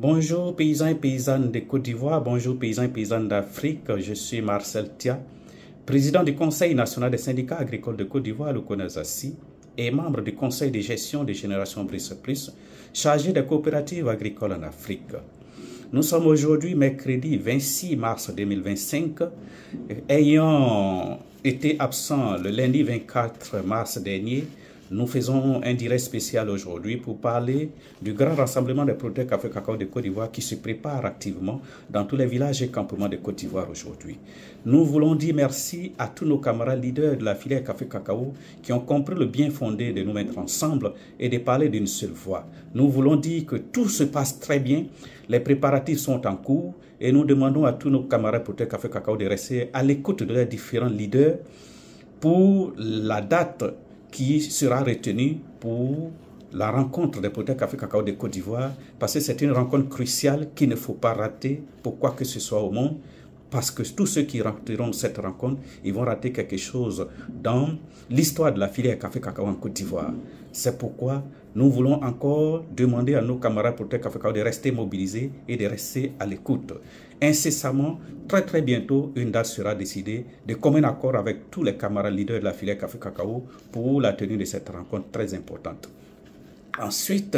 Bonjour paysans et paysannes de Côte d'Ivoire, bonjour paysans et paysannes d'Afrique, je suis Marcel Tia, président du Conseil national des syndicats agricoles de Côte d'Ivoire, le CONASACI, et membre du Conseil de gestion de Génération Brice Plus, chargé des coopératives agricoles en Afrique. Nous sommes aujourd'hui mercredi 26 mars 2025, ayant été absent le lundi 24 mars dernier. Nous faisons un direct spécial aujourd'hui pour parler du grand rassemblement des producteurs café cacao de Côte d'Ivoire qui se prépare activement dans tous les villages et campements de Côte d'Ivoire aujourd'hui. Nous voulons dire merci à tous nos camarades leaders de la filière café cacao qui ont compris le bien fondé de nous mettre ensemble et de parler d'une seule voix. Nous voulons dire que tout se passe très bien, les préparatifs sont en cours et nous demandons à tous nos camarades producteurs café cacao de rester à l'écoute de leurs différents leaders pour la date qui sera retenu pour la rencontre des producteurs café cacao de Côte d'Ivoire, parce que c'est une rencontre cruciale qu'il ne faut pas rater pour quoi que ce soit au monde, parce que tous ceux qui rateront cette rencontre, ils vont rater quelque chose dans l'histoire de la filière café cacao en Côte d'Ivoire. C'est pourquoi nous voulons encore demander à nos camarades producteurs café cacao de rester mobilisés et de rester à l'écoute. Incessamment, très bientôt, une date sera décidée de commun accord avec tous les camarades leaders de la filière café cacao pour la tenue de cette rencontre très importante. Ensuite,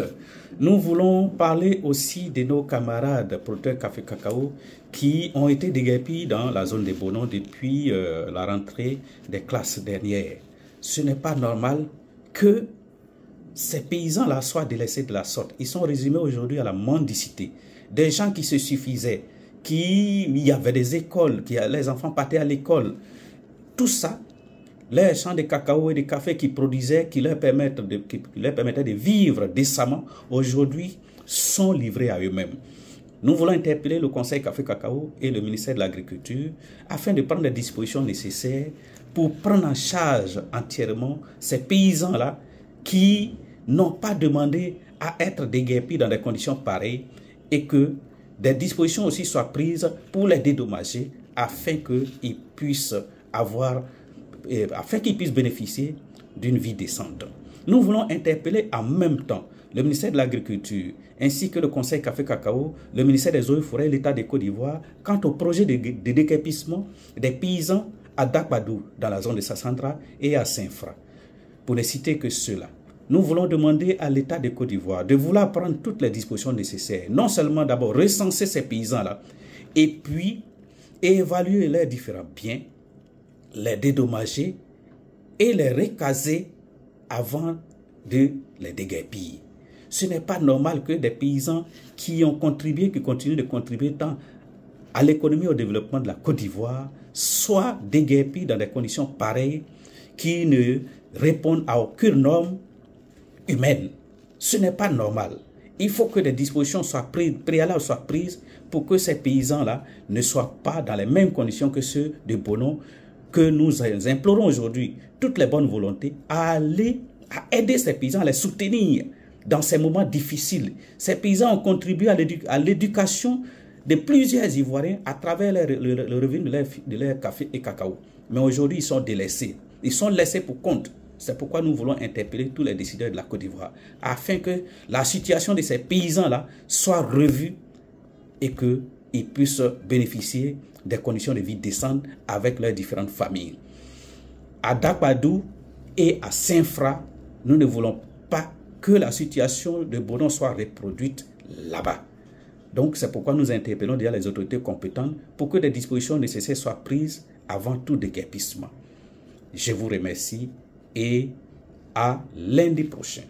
nous voulons parler aussi de nos camarades producteurs café cacao qui ont été déguerpis dans la zone des Bonons depuis la rentrée des classes dernières. Ce n'est pas normal que ces paysans-là soient délaissés de la sorte. Ils sont résumés aujourd'hui à la mendicité. Des gens qui se suffisaient, il y avait des écoles, les enfants partaient à l'école. Tout ça, les champs de cacao et de café qui produisaient, qui leur permettaient de vivre décemment, aujourd'hui sont livrés à eux-mêmes. Nous voulons interpeller le Conseil Café Cacao et le ministère de l'Agriculture afin de prendre les dispositions nécessaires pour prendre en charge entièrement ces paysans-là qui n'ont pas demandé à être déguerpis dans des conditions pareilles et que des dispositions aussi soient prises pour les dédommager afin qu'ils puissent bénéficier d'une vie décente. Nous voulons interpeller en même temps le ministère de l'Agriculture ainsi que le Conseil Café Cacao, le ministère des Eaux et Forêts, l'État de Côte d'Ivoire quant au projet de déguerpissement des paysans à Dakbadou dans la zone de Sassandra et à Saint-Fra. Pour ne citer que cela, nous voulons demander à l'État de Côte d'Ivoire de vouloir prendre toutes les dispositions nécessaires. Non seulement d'abord recenser ces paysans-là, et puis évaluer leurs différents biens, les dédommager et les recaser avant de les déguerpir. Ce n'est pas normal que des paysans qui ont contribué, qui continuent de contribuer tant à l'économie et au développement de la Côte d'Ivoire soient déguerpis dans des conditions pareilles qui ne répondent à aucune norme humaine. Ce n'est pas normal. Il faut que des dispositions préalables soient prises pour que ces paysans-là ne soient pas dans les mêmes conditions que ceux de Bonon, que nous implorons aujourd'hui toutes les bonnes volontés à aider ces paysans, à les soutenir dans ces moments difficiles. Ces paysans ont contribué à l'éducation de plusieurs Ivoiriens à travers le revenu de leur café et cacao. Mais aujourd'hui, ils sont délaissés. Ils sont laissés pour compte. C'est pourquoi nous voulons interpeller tous les décideurs de la Côte d'Ivoire afin que la situation de ces paysans-là soit revue et qu'ils puissent bénéficier des conditions de vie décentes avec leurs différentes familles. À Dakbadou et à Saint-Fra, nous ne voulons pas que la situation de Bonon soit reproduite là-bas. Donc c'est pourquoi nous interpellons déjà les autorités compétentes pour que des dispositions nécessaires soient prises avant tout déguerpissement. Je vous remercie et à lundi prochain.